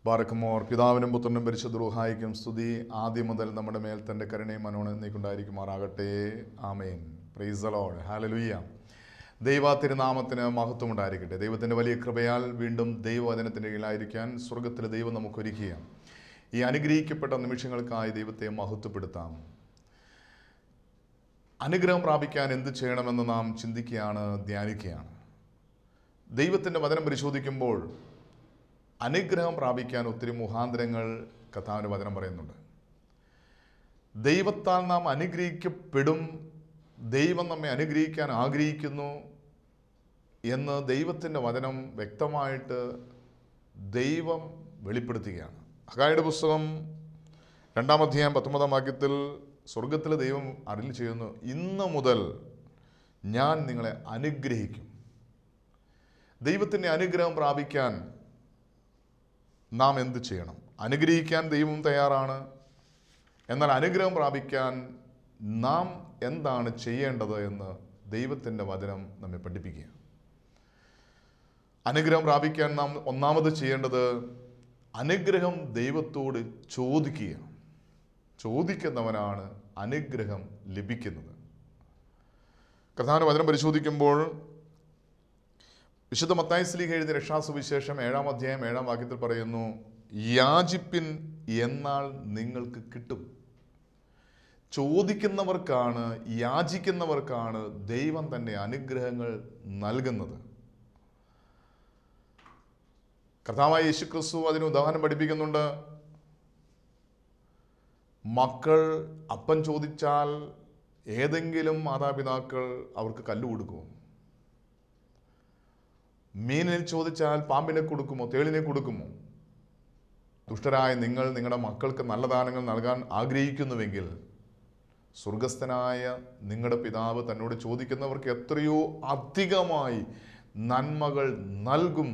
ബാറക്കുമോർ പിതാവിനും പുത്രനും പരിശുദ്ധ റൂഹായിക്കും സ്തുതി ആദ്യം മുതൽ നമ്മുടെ മേൽ തൻ്റെ കരുണയും മനോണേക്കുണ്ടായിരിക്കുമാറാകട്ടെ. ആമേൻ. Praise the lord. ഹല്ലേലൂയ. ദൈവ തിരുനാമത്തിന് മഹത്വമുണ്ടായിരിക്കട്ടെ. ദൈവത്തിൻ്റെ വലിയ കൃപയാൽ വീണ്ടും ദൈവവചനത്തിൻ്റെ കീഴിലായിരിക്കാൻ സ്വർഗത്തിലെ ദൈവം നമുക്കൊരുക്കിയ ഈ അനുഗ്രഹിക്കപ്പെട്ട നിമിഷങ്ങൾക്കായി ദൈവത്തെ മഹത്വപ്പെടുത്താം. അനുഗ്രഹം പ്രാപിക്കാൻ എന്ത് ചെയ്യണമെന്ന് നാം ചിന്തിക്കുകയാണ്, ധ്യാനിക്കുകയാണ്. ദൈവത്തിൻ്റെ വചനം പരിശോധിക്കുമ്പോൾ അനുഗ്രഹം പ്രാപിക്കാൻ ഒത്തിരി മുഖാന്തരങ്ങൾ കർത്താവിൻ്റെ വചനം പറയുന്നുണ്ട്. ദൈവത്താൽ നാം അനുഗ്രഹിക്കപ്പെടും, ദൈവം നമ്മെ അനുഗ്രഹിക്കാൻ ആഗ്രഹിക്കുന്നു എന്ന് ദൈവത്തിൻ്റെ വചനം വ്യക്തമായിട്ട് ദൈവം വെളിപ്പെടുത്തുകയാണ്. ഹഗായിയുടെ പുസ്തകം 2-ാം അധ്യായം 19-ാം വാക്യത്തിൽ സ്വർഗത്തിലെ ദൈവം അരുളി ചെയ്യുന്നു, ഇന്ന് മുതൽ ഞാൻ നിങ്ങളെ അനുഗ്രഹിക്കും. ദൈവത്തിൻ്റെ അനുഗ്രഹം പ്രാപിക്കാൻ നാം എന്ത് ചെയ്യണം? അനുഗ്രഹിക്കാൻ ദൈവം തയ്യാറാണ്. എന്നാൽ അനുഗ്രഹം പ്രാപിക്കാൻ നാം എന്താണ് ചെയ്യേണ്ടത് എന്ന് ദൈവത്തിൻ്റെ വചനം നമ്മെ പഠിപ്പിക്കുക. അനുഗ്രഹം പ്രാപിക്കാൻ നാം ഒന്നാമത് ചെയ്യേണ്ടത് അനുഗ്രഹം ദൈവത്തോട് ചോദിക്കുക. ചോദിക്കുന്നവനാണ് അനുഗ്രഹം ലഭിക്കുന്നത്. കർത്താവിന്റെ വചനം പരിശോധിക്കുമ്പോൾ വിശുദ്ധ മത്തായി ശ്ലീഹ എഴുതിയ രക്ഷാസുവിശേഷം 7-ാം അധ്യായം 7-ാം വാക്യത്തിൽ പറയുന്നു, യാചിപ്പിൻ എന്നാൽ നിങ്ങൾക്ക് കിട്ടും. ചോദിക്കുന്നവർക്കാണ്, യാചിക്കുന്നവർക്കാണ് ദൈവം തൻ്റെ അനുഗ്രഹങ്ങൾ നൽകുന്നത്. കർത്താവായ യേശുക്രിസ്തു അതിന് ഉദാഹരണം പഠിപ്പിക്കുന്നുണ്ട്. മക്കൾ അപ്പം ചോദിച്ചാൽ ഏതെങ്കിലും മാതാപിതാക്കൾ അവർക്ക് കല്ല് കൊടുക്കുമോ? മീനിനെ ചോദിച്ചാൽ പാമ്പിനെ കൊടുക്കുമോ, തേളിനെ കൊടുക്കുമോ? ദുഷ്ടരായ നിങ്ങൾ നിങ്ങളുടെ മക്കൾക്ക് നല്ല ദാനങ്ങൾ നൽകാൻ ആഗ്രഹിക്കുന്നുവെങ്കിൽ സ്വർഗസ്ഥനായ നിങ്ങളുടെ പിതാവ് തന്നോട് ചോദിക്കുന്നവർക്ക് എത്രയോ അധികമായി നന്മകൾ നൽകും.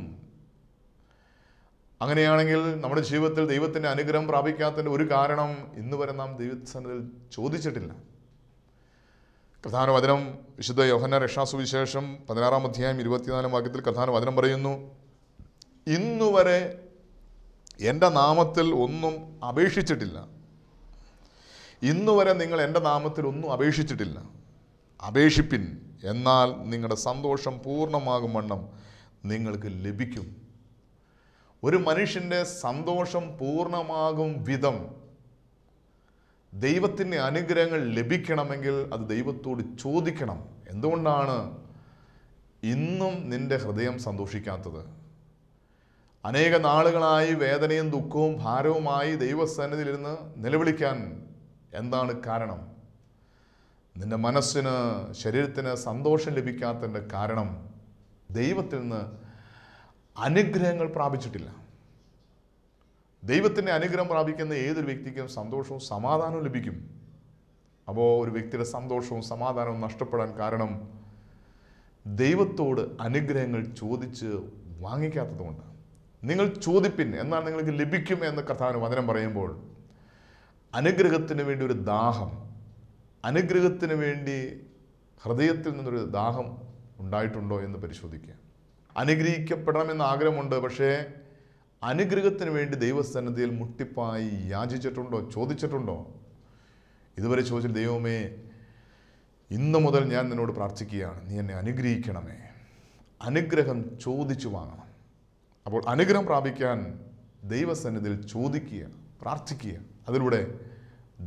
അങ്ങനെയാണെങ്കിൽ നമ്മുടെ ജീവിതത്തിൽ ദൈവത്തിൻ്റെ അനുഗ്രഹം പ്രാപിക്കാത്തതിൻ്റെ ഒരു കാരണം ഇന്ന് വരെ നാം ദൈവസന്നിധിയിൽ ചോദിച്ചിട്ടില്ല. കർത്താവിന്റെ വചനം വിശുദ്ധ യോഹന്നാൻ രക്ഷാസുവിശേഷം 16-ാം അധ്യായം 24-ാം വാക്യത്തിൽ കർത്താവിന്റെ വചനം പറയുന്നു, ഇന്നുവരെ എൻ്റെ നാമത്തിൽ ഒന്നും അപേക്ഷിച്ചിട്ടില്ല. ഇന്നുവരെ നിങ്ങൾ എൻ്റെ നാമത്തിൽ ഒന്നും അപേക്ഷിച്ചിട്ടില്ല. അപേക്ഷിപ്പിൻ, എന്നാൽ നിങ്ങളുടെ സന്തോഷം പൂർണ്ണമാകും വണ്ണം നിങ്ങൾക്ക് ലഭിക്കും. ഒരു മനുഷ്യൻ്റെ സന്തോഷം പൂർണ്ണമാകും വിധം ദൈവത്തിൻ്റെ അനുഗ്രഹങ്ങൾ ലഭിക്കണമെങ്കിൽ അത് ദൈവത്തോട് ചോദിക്കണം. എന്തുകൊണ്ടാണ് ഇന്നും നിന്റെ ഹൃദയം സന്തോഷിക്കാത്തത്? അനേക നാളുകളായി വേദനയും ദുഃഖവും ഭാരവുമായി ദൈവസന്നിധിയിലിരുന്ന് നിലവിളിക്കാൻ എന്താണ് കാരണം? നിന്റെ മനസ്സിന്, ശരീരത്തിന് സന്തോഷം ലഭിക്കാത്തതിൻ്റെ കാരണം ദൈവത്തിൽ നിന്ന് അനുഗ്രഹങ്ങൾ പ്രാപിച്ചിട്ടില്ല. ദൈവത്തിൻ്റെ അനുഗ്രഹം പ്രാപിക്കുന്ന ഏതൊരു വ്യക്തിക്കും സന്തോഷവും സമാധാനവും ലഭിക്കും. അപ്പോൾ ഒരു വ്യക്തിയുടെ സന്തോഷവും സമാധാനവും നഷ്ടപ്പെടാൻ കാരണം ദൈവത്തോട് അനുഗ്രഹങ്ങൾ ചോദിച്ച് വാങ്ങിക്കാത്തതുകൊണ്ട്. നിങ്ങൾ ചോദിപ്പിൻ എന്നാൽ നിങ്ങൾക്ക് ലഭിക്കും എന്ന് കർത്താവിന് വചനം പറയുമ്പോൾ അനുഗ്രഹത്തിന് വേണ്ടി ഒരു ദാഹം, അനുഗ്രഹത്തിന് വേണ്ടി ഹൃദയത്തിൽ നിന്നൊരു ദാഹം ഉണ്ടായിട്ടുണ്ടോ എന്ന് പരിശോധിക്കുക. അനുഗ്രഹിക്കപ്പെടണമെന്ന് ആഗ്രഹമുണ്ട്, പക്ഷേ അനുഗ്രഹത്തിന് വേണ്ടി ദൈവസന്നിധിയിൽ മുട്ടിപ്പായി യാചിച്ചിട്ടുണ്ടോ, ചോദിച്ചിട്ടുണ്ടോ? ഇതുവരെ ചോദിച്ചിട്ട്, ദൈവമേ ഇന്നു മുതൽ ഞാൻ നിന്നോട് പ്രാർത്ഥിക്കുകയാണ്, നീ എന്നെ അനുഗ്രഹിക്കണമേ. അനുഗ്രഹം ചോദിച്ചു വാങ്ങണം. അപ്പോൾ അനുഗ്രഹം പ്രാപിക്കാൻ ദൈവസന്നിധിയിൽ ചോദിക്കുക, പ്രാർത്ഥിക്കുക. അതിലൂടെ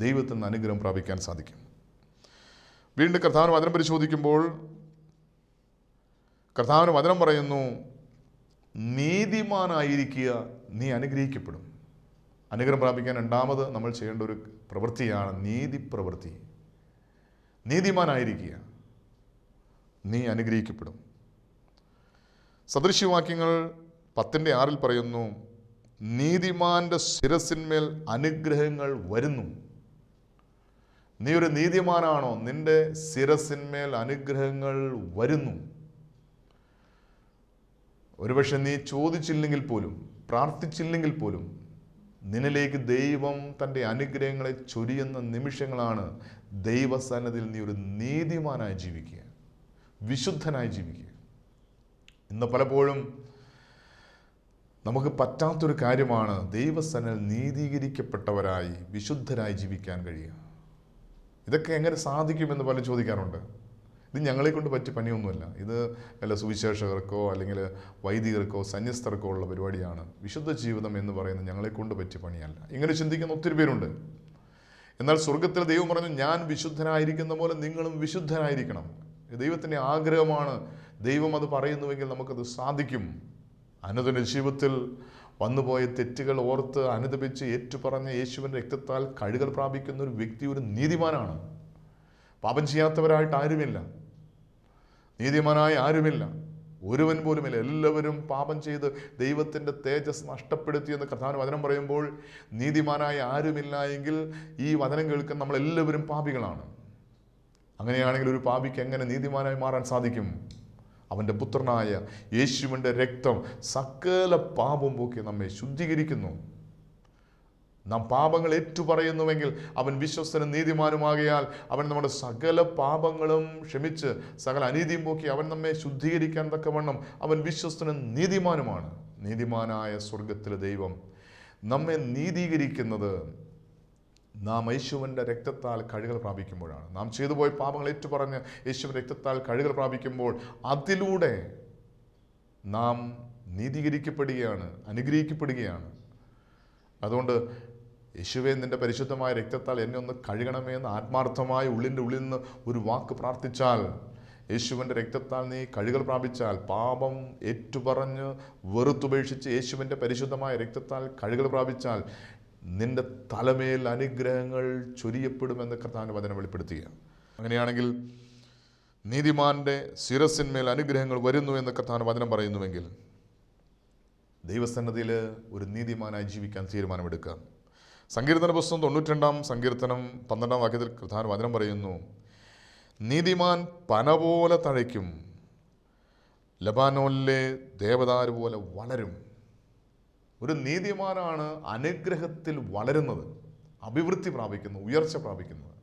ദൈവത്തിൽ നിന്ന് അനുഗ്രഹം പ്രാപിക്കാൻ സാധിക്കും. വീണ്ടും കർത്താവിന്റെ വചനം പരിശോധിക്കുമ്പോൾ കർത്താവിന്റെ വചനം പറയുന്നു, നീതിമാനായിരിക്കുക, നീ അനുഗ്രഹിക്കപ്പെടും. അനുഗ്രഹം പ്രാപിക്കാൻ രണ്ടാമത് നമ്മൾ ചെയ്യേണ്ട ഒരു പ്രവൃത്തിയാണ് നീതി പ്രവൃത്തി. നീതിമാനായിരിക്കുക, നീ അനുഗ്രഹിക്കപ്പെടും. സദൃശ്യവാക്യങ്ങൾ 10-6 പറയുന്നു, നീതിമാന്റെ ശിരസിന്മേൽ അനുഗ്രഹങ്ങൾ വരുന്നു. നീ ഒരു നീതിമാനാണോ? നിന്റെ ശിരസിന്മേൽ അനുഗ്രഹങ്ങൾ വരുന്നു. ഒരുപക്ഷെ നീ ചോദിച്ചില്ലെങ്കിൽ പോലും, പ്രാർത്ഥിച്ചില്ലെങ്കിൽ പോലും നിന്നിലേക്ക് ദൈവം തൻ്റെ അനുഗ്രഹങ്ങളെ ചൊരിയുന്ന നിമിഷങ്ങളാണ്. ദൈവസന്നിധിയിൽ നീ ഒരു നീതിമാനായി ജീവിക്കുക, വിശുദ്ധനായി ജീവിക്കുക. ഇന്ന് പലപ്പോഴും നമുക്ക് പറ്റാത്തൊരു കാര്യമാണ് ദൈവസന്നിധിയിൽ നീതീകരിക്കപ്പെട്ടവരായി വിശുദ്ധരായി ജീവിക്കാൻ കഴിയുക. ഇതൊക്കെ എങ്ങനെ സാധിക്കുമെന്ന് പലരും ചോദിക്കാറുണ്ട്. ഇത് ഞങ്ങളെ കൊണ്ട് പറ്റിയ പണിയൊന്നുമല്ല. ഇത് വല്ല സുവിശേഷകർക്കോ അല്ലെങ്കിൽ വൈദികർക്കോ സന്യസ്തർക്കോ ഉള്ള പരിപാടിയാണ്. വിശുദ്ധ ജീവിതം എന്ന് പറയുന്നത് ഞങ്ങളെ കൊണ്ട് പറ്റിയ പണിയല്ല. ഇങ്ങനെ ചിന്തിക്കുന്ന ഒത്തിരി പേരുണ്ട്. എന്നാൽ സ്വർഗത്തിൽ ദൈവം പറഞ്ഞു, ഞാൻ വിശുദ്ധനായിരിക്കുന്ന പോലെ നിങ്ങളും വിശുദ്ധനായിരിക്കണം. ദൈവത്തിൻ്റെ ആഗ്രഹമാണ്. ദൈവം അത് പറയുന്നുവെങ്കിൽ നമുക്കത് സാധിക്കും. അനുദിന ജീവിതത്തിൽ വന്നുപോയ തെറ്റുകൾ ഓർത്ത് അനുദപിച്ച് ഏറ്റുപറഞ്ഞ യേശുവിൻ്റെ രക്തത്താൽ കഴുകൽ പ്രാപിക്കുന്ന ഒരു വ്യക്തി ഒരു നീതിമാനാണ്. പാപം ചെയ്യാത്തവരായിട്ട് ആരുമില്ല, നീതിമാനായ ആരുമില്ല, ഒരുവൻ പോലുമില്ല. എല്ലാവരും പാപം ചെയ്ത് ദൈവത്തിൻ്റെ തേജസ് നഷ്ടപ്പെടുത്തിയെന്ന് കർത്താവിൻ്റെ വചനം പറയുമ്പോൾ നീതിമാനായ ആരുമില്ല എങ്കിൽ ഈ വചനം കേൾക്കുന്ന നമ്മളെല്ലാവരും പാപികളാണ്. അങ്ങനെയാണെങ്കിൽ ഒരു പാപിക്ക് എങ്ങനെ നീതിമാനായി മാറാൻ സാധിക്കും? അവൻ്റെ പുത്രനായ യേശുവിൻ്റെ രക്തം സകല പാപം പോക്കി നമ്മെ ശുദ്ധീകരിക്കുന്നു. നാം പാപങ്ങൾ ഏറ്റുപറയുന്നുവെങ്കിൽ അവൻ വിശ്വസ്തനും നീതിമാനുമാകയാൽ അവൻ നമ്മുടെ സകല പാപങ്ങളും ക്ഷമിച്ച് സകല അനീതിയും പോക്കി അവൻ നമ്മെ ശുദ്ധീകരിക്കാൻ തക്കവണ്ണം അവൻ വിശ്വസ്തനും നീതിമാനുമാണ്. നീതിമാനായ സ്വർഗത്തിലെ ദൈവം നമ്മെ നീതീകരിക്കുന്നത് നാം യേശുവിൻ്റെ രക്തത്താൽ കഴുകൽ പ്രാപിക്കുമ്പോഴാണ്. നാം ചെയ്തുപോയ പാപങ്ങൾ ഏറ്റുപറഞ്ഞ് യേശുവിൻ്റെ രക്തത്താൽ കഴുകൽ പ്രാപിക്കുമ്പോൾ അതിലൂടെ നാം നീതീകരിക്കപ്പെടുകയാണ്, അനുഗ്രഹിക്കപ്പെടുകയാണ്. അതുകൊണ്ട് യേശുവേ, നിൻ്റെ പരിശുദ്ധമായ രക്തത്താൽ എന്നെ ഒന്ന് കഴുകണമേ എന്ന് ആത്മാർത്ഥമായ ഉള്ളിൻ്റെ ഉള്ളിൽ നിന്ന് ഒരു വാക്ക് പ്രാർത്ഥിച്ചാൽ, യേശുവിൻ്റെ രക്തത്താൽ നീ കഴുകൽ പ്രാപിച്ചാൽ, പാപം ഏറ്റുപറഞ്ഞ് വെറുത്തുപേക്ഷിച്ച് യേശുവിൻ്റെ പരിശുദ്ധമായ രക്തത്താൽ കഴുകൽ പ്രാപിച്ചാൽ നിന്റെ തലമേൽ അനുഗ്രഹങ്ങൾ ചൊരിയപ്പെടുമെന്ന് കർത്താവിൻ്റെ വചനം വെളിപ്പെടുത്തുക. അങ്ങനെയാണെങ്കിൽ നീതിമാന്റെ ശിരസിന്മേൽ അനുഗ്രഹങ്ങൾ വരുന്നു എന്ന് കർത്താവിൻ്റെ വചനം പറയുന്നുവെങ്കിൽ ദൈവസന്നിധിയിൽ ഒരു നീതിമാനായി ജീവിക്കാൻ തീരുമാനമെടുക്കുക. സങ്കീർത്തന പുസ്തകം 92-ാം സങ്കീർത്തനം 12-ാം വാക്യത്തിൽ കർത്താവിൻ്റെ വചനം പറയുന്നു, നീതിമാൻ പന പോലെ തഴയ്ക്കും, ലബാനോനിലെ ദേവദാരു പോലെ വളരും. ഒരു നീതിമാനാണ് അനുഗ്രഹത്തിൽ വളരുന്നത്, അഭിവൃദ്ധി പ്രാപിക്കുന്നത്, ഉയർച്ച പ്രാപിക്കുന്നത്.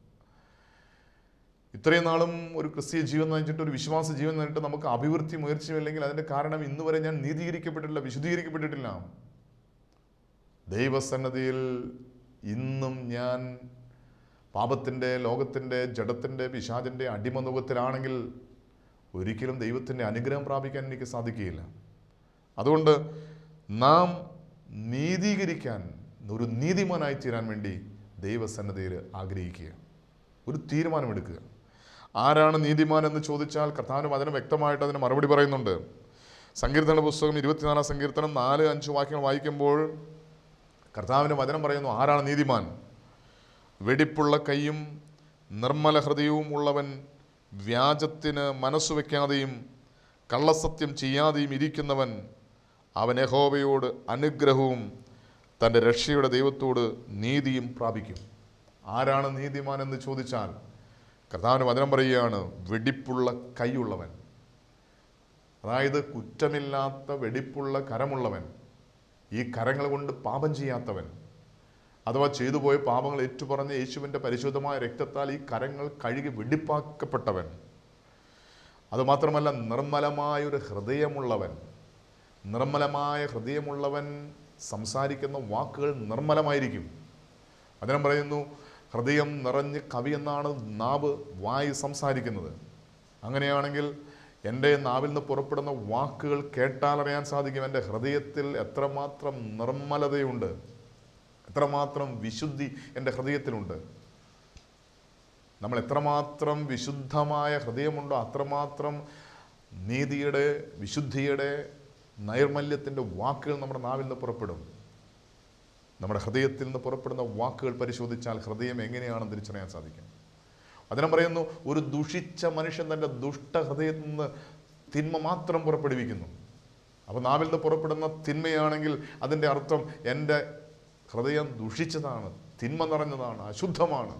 ഇത്രയും നാളും ഒരു ക്രിസ്തീയ ജീവൻ നയിച്ചിട്ട്, ഒരു വിശ്വാസ ജീവൻ നയിച്ചിട്ട് നമുക്ക് അഭിവൃദ്ധിയും ഉയർച്ചയും ഇല്ലെങ്കിൽ അതിൻ്റെ കാരണം ഇന്ന് വരെ ഞാൻ നീതീകരിക്കപ്പെട്ടിട്ടില്ല, വിശുദ്ധീകരിക്കപ്പെട്ടിട്ടില്ല. ദൈവസന്നിധിയിൽ ഇന്നും ഞാൻ പാപത്തിൻ്റെ, ലോകത്തിൻ്റെ, ജഡത്തിൻ്റെ, പിശാചിൻ്റെ അടിമനുഖത്തിലാണെങ്കിൽ ഒരിക്കലും ദൈവത്തിൻ്റെ അനുഗ്രഹം പ്രാപിക്കാൻ എനിക്ക് സാധിക്കുകയില്ല. അതുകൊണ്ട് നാം നീതീകരിക്കാൻ, ഒരു നീതിമാനായി തീരാൻ വേണ്ടി ദൈവസന്നിധിയിൽ ആഗ്രഹിക്കുക, ഒരു തീരുമാനമെടുക്കുക. ആരാണ് നീതിമാൻ എന്ന് ചോദിച്ചാൽ കർത്താവിൻ്റെ വചനം വ്യക്തമായിട്ട് അതിന് മറുപടി പറയുന്നുണ്ട്. സങ്കീർത്തന പുസ്തകം 24-ാം സങ്കീർത്തനം 4-5 വാക്യങ്ങൾ വായിക്കുമ്പോൾ കർത്താവിൻ്റെ വചനം പറയുന്നു, ആരാണ് നീതിമാൻ? വെടിപ്പുള്ള കൈയും നിർമ്മല ഹൃദയവും ഉള്ളവൻ, വ്യാജത്തിന് മനസ്സു വയ്ക്കാതെയും കള്ളസത്യം ചെയ്യാതെയും ഇരിക്കുന്നവൻ, അവൻ യഹോവയോട് അനുഗ്രഹവും തൻ്റെ രക്ഷയുടെ ദൈവത്തോട് നീതിയും പ്രാപിക്കും. ആരാണ് നീതിമാൻ എന്ന് ചോദിച്ചാൽ കർത്താവിന് വചനം പറയുകയാണ്, വെടിപ്പുള്ള കൈയുള്ളവൻ. അതായത് കുറ്റമില്ലാത്ത വെടിപ്പുള്ള കരമുള്ളവൻ, ഈ കരങ്ങൾ കൊണ്ട് പാപം ചെയ്യാത്തവൻ, അഥവാ ചെയ്തുപോയ പാപങ്ങൾ ഏറ്റുപറഞ്ഞ് യേശുവിൻ്റെ പരിശുദ്ധമായ രക്തത്താൽ ഈ കരങ്ങൾ കഴുകി വെടിപ്പാക്കപ്പെട്ടവൻ. അതുമാത്രമല്ല, നിർമ്മലമായൊരു ഹൃദയമുള്ളവൻ. നിർമ്മലമായ ഹൃദയമുള്ളവൻ സംസാരിക്കുന്ന വാക്കുകൾ നിർമ്മലമായിരിക്കും. വചനം പറയുന്നു, ഹൃദയം നിറഞ്ഞ് കവിയെന്നാണ് നാവ്, വായി സംസാരിക്കുന്നത്. അങ്ങനെയാണെങ്കിൽ എൻ്റെ നാവിൽ നിന്ന് പുറപ്പെടുന്ന വാക്കുകൾ കേട്ടാലറിയാൻ സാധിക്കും എൻ്റെ ഹൃദയത്തിൽ എത്രമാത്രം നിർമ്മലതയുണ്ട്, എത്രമാത്രം വിശുദ്ധി എൻ്റെ ഹൃദയത്തിലുണ്ട്. നമ്മൾ എത്രമാത്രം വിശുദ്ധമായ ഹൃദയമുണ്ടോ അത്രമാത്രം നീതിയുടെ, വിശുദ്ധിയുടെ, നൈർമല്യത്തിൻ്റെ വാക്കുകൾ നമ്മുടെ നാവിൽ നിന്ന് പുറപ്പെടും. നമ്മുടെ ഹൃദയത്തിൽ നിന്ന് പുറപ്പെടുന്ന വാക്കുകൾ പരിശോധിച്ചാൽ ഹൃദയം എങ്ങനെയാണെന്ന് തിരിച്ചറിയാൻ സാധിക്കും. വചനം പറയുന്നു, ഒരു ദുഷിച്ച മനുഷ്യൻ തൻ്റെ ദുഷ്ടഹൃദയത്തിൽ നിന്ന് തിന്മ മാത്രം പുറപ്പെടുവിക്കുന്നു. അപ്പോൾ നാവിൽ നിന്ന് പുറപ്പെടുന്ന തിന്മയാണെങ്കിൽ അതിൻ്റെ അർത്ഥം എൻ്റെ ഹൃദയം ദുഷിച്ചതാണ്, തിന്മ നിറഞ്ഞതാണ്, അശുദ്ധമാണ്.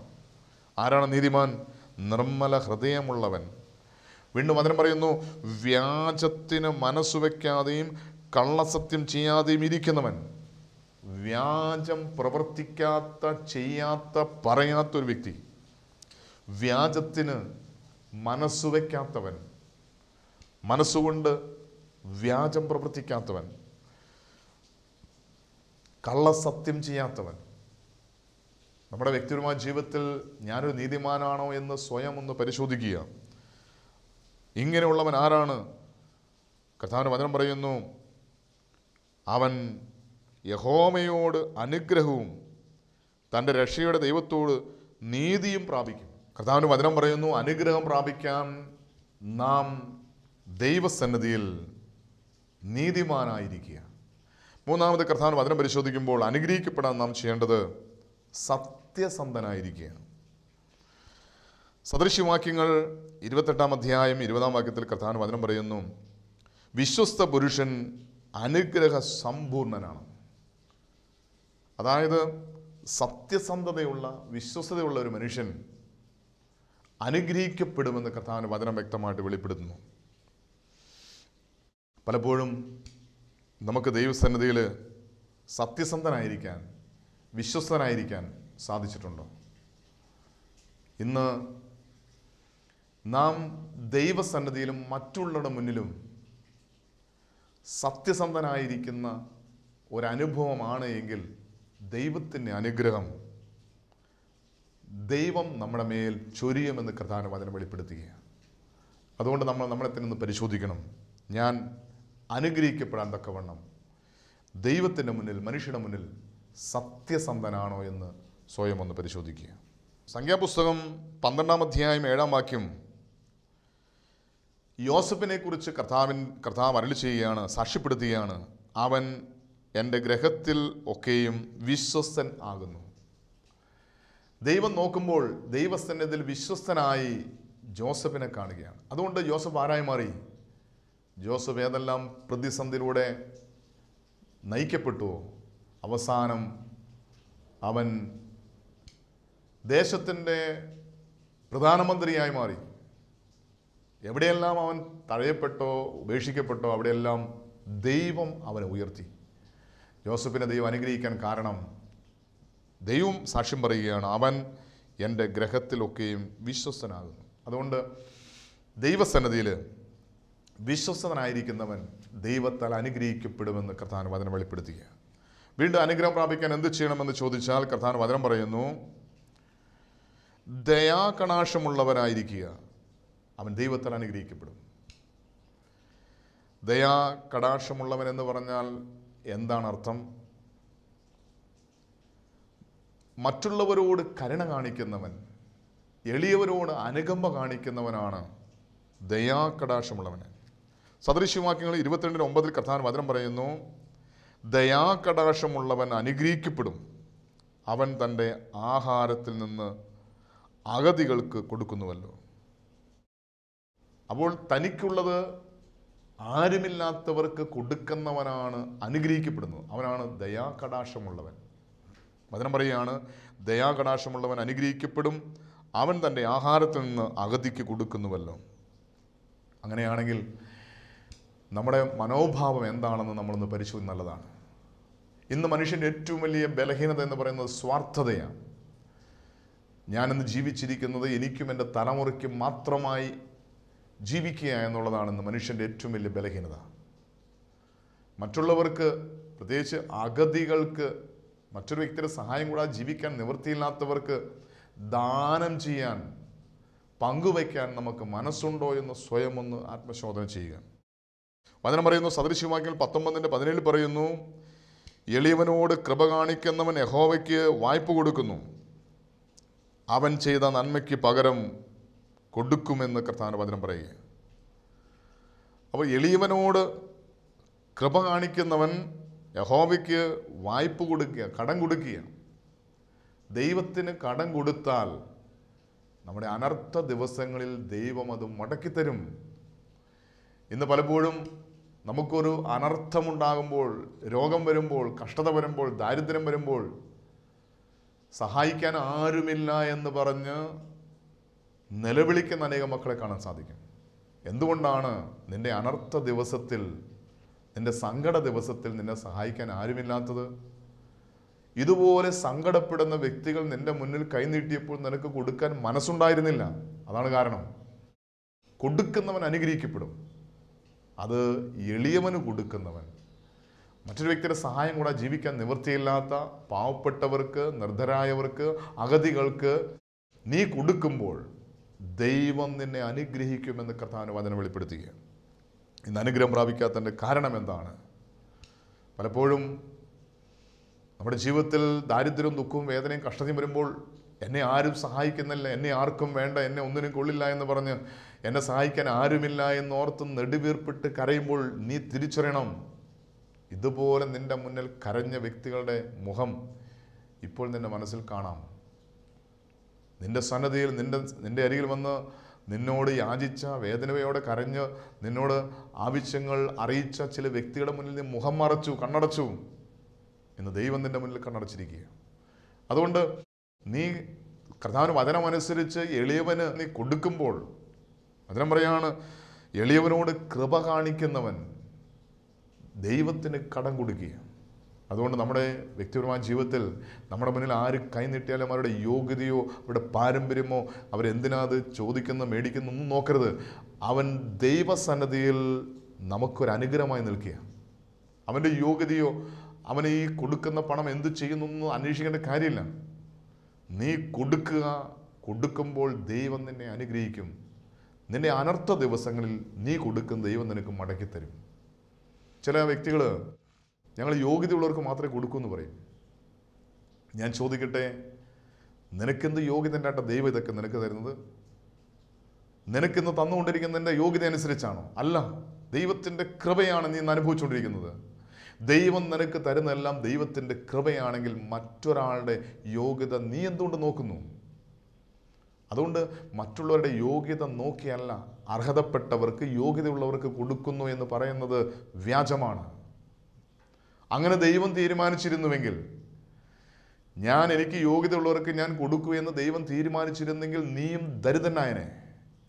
ആരാണ് നീതിമാൻ? നിർമ്മല ഹൃദയമുള്ളവൻ. വീണ്ടും വചനം പറയുന്നു, വ്യാജത്തിന് മനസ്സു വയ്ക്കാതെയും കള്ളസത്യം ചെയ്യാതെയും ഇരിക്കുന്നവൻ. വ്യാജം പ്രവർത്തിക്കാത്ത, ചെയ്യാത്ത, പറയാത്തൊരു വ്യക്തി, വ്യാജത്തിന് മനസ്സു വയ്ക്കാത്തവൻ, മനസ്സുകൊണ്ട് വ്യാജം പ്രവർത്തിക്കാത്തവൻ. കള്ളസത്യം ചെയ്യാത്തവൻ. നമ്മുടെ വ്യക്തിപരമായ ജീവിതത്തിൽ ഞാനൊരു നീതിമാനാണോ എന്ന് സ്വയം ഒന്ന് പരിശോധിക്കുക. ഇങ്ങനെയുള്ളവൻ ആരാണ്? കർത്താവിൻ്റെ വചനം പറയുന്നു, അവൻ യഹോവയോട് അനുഗ്രഹവും തൻ്റെ രക്ഷയുടെ ദൈവത്തോട് നീതിയും പ്രാപിക്കും. കർത്താവിൻ്റെ വചനം പറയുന്നു, അനുഗ്രഹം പ്രാപിക്കാൻ നാം ദൈവസന്നിധിയിൽ നീതിമാനായിരിക്കുക. മൂന്നാമത് കർത്താവിൻ്റെ വചനം പരിശോധിക്കുമ്പോൾ അനുഗ്രഹിക്കപ്പെടാൻ നാം ചെയ്യേണ്ടത് സത്യസന്ധനായിരിക്കുക. സദൃശ്യവാക്യങ്ങൾ 28 അധ്യായം 20 വാക്യത്തിൽ കർത്താവിൻ്റെ വചനം പറയുന്നു, വിശ്വസ്ത പുരുഷൻ അനുഗ്രഹ സമ്പൂർണനാണ്. അതായത് സത്യസന്ധതയുള്ള വിശ്വസ്തതയുള്ള ഒരു മനുഷ്യൻ അനുഗ്രഹിക്കപ്പെടുമെന്ന് കർത്താവിൻ്റെ വചനം വ്യക്തമായിട്ട് വെളിപ്പെടുത്തുന്നു. പലപ്പോഴും നമുക്ക് ദൈവസന്നിധിയിൽ സത്യസന്ധനായിരിക്കാൻ, വിശ്വസ്തനായിരിക്കാൻ സാധിച്ചിട്ടുണ്ടോ? ഇന്ന് നാം ദൈവസന്നിധിയിലും മറ്റുള്ളവരുടെ മുന്നിലും സത്യസന്ധനായിരിക്കുന്ന ഒരനുഭവമാണ് എങ്കിൽ ദൈവത്തിൻ്റെ അനുഗ്രഹം ദൈവം നമ്മുടെ മേൽ ചൊരിയുമെന്ന് കർത്താവിൻ്റെ വചനം വെളിപ്പെടുത്തുകയാണ്. അതുകൊണ്ട് നമ്മളെ തന്നെ ഒന്ന് പരിശോധിക്കണം. ഞാൻ അനുഗ്രഹിക്കപ്പെടാൻ തക്കവണ്ണം ദൈവത്തിൻ്റെ മുന്നിൽ, മനുഷ്യരുടെ മുന്നിൽ സത്യസന്ധനാണോ എന്ന് സ്വയം ഒന്ന് പരിശോധിക്കുക. സംഖ്യാപുസ്തകം 12 അധ്യായം 7 വാക്യം യോസഫിനെ കുറിച്ച് കർത്താവ് അരുളി ചെയ്യുകയാണ്, സാക്ഷ്യപ്പെടുത്തുകയാണ്. അവൻ എൻ്റെ ഗ്രഹത്തിൽ ഒക്കെയും വിശ്വസ്തൻ ആകുന്നു. ദൈവം നോക്കുമ്പോൾ ദൈവസന്നിധിയിൽ വിശ്വസ്തനായി ജോസഫിനെ കാണുകയാണ്. അതുകൊണ്ട് ജോസഫ് ആരായി മാറി? ജോസഫ് ഏതെല്ലാം പ്രതിസന്ധിയിലൂടെ നയിക്കപ്പെട്ടു, അവസാനം അവൻ ദേശത്തിൻ്റെ പ്രധാനമന്ത്രിയായി മാറി. എവിടെയെല്ലാം അവൻ തഴയപ്പെട്ടോ ഉപേക്ഷിക്കപ്പെട്ടോ അവിടെയെല്ലാം ദൈവം അവനെ ഉയർത്തി. യോസഫിനെ ദൈവം അനുഗ്രഹിക്കാൻ കാരണം ദൈവം സാക്ഷ്യം പറയുകയാണ്, അവൻ എൻ്റെ ഗ്രഹത്തിലൊക്കെയും വിശ്വസ്തനാകുന്നു. അതുകൊണ്ട് ദൈവസന്നിധിയിൽ വിശ്വസ്തനായിരിക്കുന്നവൻ ദൈവത്താൽ അനുഗ്രഹിക്കപ്പെടുമെന്ന് കർത്താവിൻ്റെ വചനം വെളിപ്പെടുത്തുക. വീണ്ടും അനുഗ്രഹം പ്രാപിക്കാൻ എന്ത് ചെയ്യണമെന്ന് ചോദിച്ചാൽ കർത്താവിൻ്റെ വചനം പറയുന്നു, ദയാകടാക്ഷമുള്ളവനായിരിക്കുക, അവൻ ദൈവത്താൽ അനുഗ്രഹിക്കപ്പെടും. ദയാകടാക്ഷമുള്ളവൻ എന്ന് പറഞ്ഞാൽ എന്താണ് അർത്ഥം? മറ്റുള്ളവരോട് കരുണ കാണിക്കുന്നവൻ, എളിയവരോട് അനുകമ്പ കാണിക്കുന്നവനാണ് ദയാകടാക്ഷമുള്ളവൻ. സദൃശ്യവാക്യങ്ങൾ 22:9 കർത്താവിൻ്റെ വചനം പറയുന്നു, ദയാകടാക്ഷമുള്ളവൻ അനുഗ്രഹിക്കപ്പെടും, അവൻ തൻ്റെ ആഹാരത്തിൽ നിന്ന് അഗതികൾക്ക് കൊടുക്കുന്നുവല്ലോ. അപ്പോൾ തനിക്കുള്ളത് ആരുമില്ലാത്തവർക്ക് കൊടുക്കുന്നവനാണ് അനുഗ്രഹിക്കപ്പെടുന്നത്. അവനാണ് ദയാകടാക്ഷമുള്ളവൻ. വചനം പറയുകയാണ്, ദയാകടാക്ഷമുള്ളവൻ അനുഗ്രഹിക്കപ്പെടും, അവൻ തൻ്റെ ആഹാരത്തിൽ നിന്ന് അഗതിക്ക് കൊടുക്കുന്നുവല്ലോ. അങ്ങനെയാണെങ്കിൽ നമ്മുടെ മനോഭാവം എന്താണെന്ന് നമ്മളൊന്ന് പരിശോധിക്കുന്നത് നല്ലതാണ്. ഇന്ന് മനുഷ്യൻ്റെ ഏറ്റവും വലിയ ബലഹീനത എന്ന് പറയുന്നത് സ്വാർത്ഥതയാണ്. ഞാനിന്ന് ജീവിച്ചിരിക്കുന്നത് എനിക്കും എൻ്റെ തലമുറയ്ക്കും മാത്രമായി ജീവിക്കുക എന്നുള്ളതാണ് ഇന്ന് മനുഷ്യൻ്റെ ഏറ്റവും വലിയ ബലഹീനത. മറ്റുള്ളവർക്ക്, പ്രത്യേകിച്ച് അഗതികൾക്ക്, മറ്റൊരു വ്യക്തിയുടെ സഹായം കൂടാതെ ജീവിക്കാൻ നിവൃത്തിയില്ലാത്തവർക്ക് ദാനം ചെയ്യാൻ, പങ്കുവയ്ക്കാൻ നമുക്ക് മനസ്സുണ്ടോ എന്ന് സ്വയം ഒന്ന് ആത്മശോധന ചെയ്യുക. വചനം പറയുന്നു, സദൃശ്യവാക്യങ്ങൾ 19:17 പറയുന്നു, എളിയവനോട് കൃപ കാണിക്കുന്നവൻ യഹോവയ്ക്ക് വായ്പ കൊടുക്കുന്നു, അവൻ ചെയ്ത നന്മയ്ക്ക് പകരം കൊടുക്കുമെന്ന് കർത്താവിൻ്റെ വചനം പറയുക. അപ്പോൾ എളിയവനോട് കൃപ കാണിക്കുന്നവൻ യഹോവയ്ക്ക് വായ്പ കൊടുക്കുക, കടം കൊടുക്കുക. ദൈവത്തിന് കടം കൊടുത്താൽ നമ്മുടെ അനർത്ഥ ദിവസങ്ങളിൽ ദൈവം അത് മടക്കിത്തരും. ഇന്ന് പലപ്പോഴും നമുക്കൊരു അനർത്ഥമുണ്ടാകുമ്പോൾ, രോഗം വരുമ്പോൾ, കഷ്ടത വരുമ്പോൾ, ദാരിദ്ര്യം വരുമ്പോൾ സഹായിക്കാൻ ആരുമില്ല എന്ന് പറഞ്ഞ് നിലവിളിക്കുന്ന അനേകം മക്കളെ കാണാൻ സാധിക്കും. എന്തുകൊണ്ടാണ്? നിന്റെ അനർത്ഥ ദിവസത്തിൽ, നിന്റെ സങ്കട ദിവസത്തിൽ നിന്നെ സഹായിക്കാൻ ആരുമില്ലാത്തത്. ഇതുപോലെ സങ്കടപ്പെടുന്ന വ്യക്തികൾ നിന്റെ മുന്നിൽ കൈനീട്ടിയപ്പോൾ നിനക്ക് കൊടുക്കാൻ മനസ്സുണ്ടായിരുന്നില്ല. അതാണ് കാരണം. കൊടുക്കുന്നവൻ അനുഗ്രഹിക്കപ്പെടും. അത് എളിയവന് കൊടുക്കുന്നവൻ, മറ്റൊരു വ്യക്തിയുടെ സഹായം കൂടെ ജീവിക്കാൻ നിവൃത്തിയില്ലാത്ത പാവപ്പെട്ടവർക്ക്, നിർധരായവർക്ക്, അഗതികൾക്ക് നീ കൊടുക്കുമ്പോൾ ദൈവം നിന്നെ അനുഗ്രഹിക്കുമെന്ന് കർത്താവിൻ്റെ വചനം വെളിപ്പെടുത്തുക. ഇന്ന് അനുഗ്രഹം പ്രാപിക്കാത്തതിൻ്റെ കാരണം എന്താണ്? പലപ്പോഴും നമ്മുടെ ജീവിതത്തിൽ ദാരിദ്ര്യവും ദുഃഖവും വേദനയും കഷ്ടതയും വരുമ്പോൾ എന്നെ ആരും സഹായിക്കുന്നില്ല, എന്നെ ആർക്കും വേണ്ട, എന്നെ ഒന്നിനും കൊള്ളില്ല എന്ന് പറഞ്ഞ് എന്നെ സഹായിക്കാൻ ആരുമില്ല എന്നോർത്ത് നെടുവീർപ്പിട്ട് കരയുമ്പോൾ നീ തിരിച്ചറിയണം, ഇതുപോലെ നിന്റെ മുന്നിൽ കരഞ്ഞ വ്യക്തികളുടെ മുഖം ഇപ്പോൾ നിന്റെ മനസ്സിൽ കാണാം. നിന്റെ സന്നദ്ധിയിൽ നിന്റെ അരികിൽ വന്ന് നിന്നോട് യാചിച്ച, വേദനയോടെ കരഞ്ഞ് നിന്നോട് ആവശ്യങ്ങൾ അറിയിച്ച ചില വ്യക്തികളുടെ മുന്നിൽ നീ മുഖം മറച്ചു, കണ്ണടച്ചു. ഇന്ന് ദൈവം നിന്റെ മുന്നിൽ കണ്ണടച്ചിരിക്കുക. അതുകൊണ്ട് നീ കർത്താവിന് വചനമനുസരിച്ച് എളിയവന് നീ കൊടുക്കുമ്പോൾ, വചനം പറയാണ്, എളിയവനോട് കൃപ കാണിക്കുന്നവൻ ദൈവത്തിന് കടം കൊടുക്കുക. അതുകൊണ്ട് നമ്മുടെ വ്യക്തിപരമായ ജീവിതത്തിൽ നമ്മുടെ മുന്നിൽ ആര് കൈ നീട്ടിയാലും അവരുടെ യോഗ്യതയോ അവരുടെ പാരമ്പര്യമോ അവരെന്തിനാത് ചോദിക്കുന്ന മേടിക്കുന്ന ഒന്നും നോക്കരുത്. അവൻ ദൈവസന്നദ്ധിയിൽ നമുക്കൊരു അനുഗ്രഹമായി നിൽക്കുക. അവൻ്റെ യോഗ്യതയോ അവന് ഈ കൊടുക്കുന്ന പണം എന്ത് ചെയ്യുന്നൊന്നും അന്വേഷിക്കേണ്ട കാര്യമില്ല. നീ കൊടുക്കുക, കൊടുക്കുമ്പോൾ ദൈവം നിന്നെ അനുഗ്രഹിക്കും. നിന്റെ അനർത്ഥ ദിവസങ്ങളിൽ നീ കൊടുക്കുന്ന ദൈവം നിനക്ക് മടക്കിത്തരും. ചില വ്യക്തികൾ ഞങ്ങൾ യോഗ്യതയുള്ളവർക്ക് മാത്രമേ കൊടുക്കൂ എന്ന് പറയും. ഞാൻ ചോദിക്കട്ടെ, നിനക്കെന്ത് യോഗ്യതൻ്റെ ആട്ട ദൈവം ഇതൊക്കെ നിനക്ക് തരുന്നത്? നിനക്കിന്ന് തന്നുകൊണ്ടിരിക്കുന്നതിൻ്റെ യോഗ്യത അനുസരിച്ചാണോ? അല്ല, ദൈവത്തിൻ്റെ കൃപയാണ് നീ ഇന്ന് അനുഭവിച്ചുകൊണ്ടിരിക്കുന്നത്. ദൈവം നിനക്ക് തരുന്നതെല്ലാം ദൈവത്തിൻ്റെ കൃപയാണെങ്കിൽ മറ്റൊരാളുടെ യോഗ്യത നീ എന്തുകൊണ്ട് നോക്കുന്നു? അതുകൊണ്ട് മറ്റുള്ളവരുടെ യോഗ്യത നോക്കിയല്ല, അർഹതപ്പെട്ടവർക്ക്, യോഗ്യതയുള്ളവർക്ക് കൊടുക്കുന്നു എന്ന് പറയുന്നത് വ്യാജമാണ്. അങ്ങനെ ദൈവം തീരുമാനിച്ചിരുന്നുവെങ്കിൽ, എനിക്ക് യോഗ്യതയുള്ളവർക്ക് ഞാൻ കൊടുക്കൂ എന്ന് ദൈവം തീരുമാനിച്ചിരുന്നെങ്കിൽ നീയും ദരിദ്രനായനെ.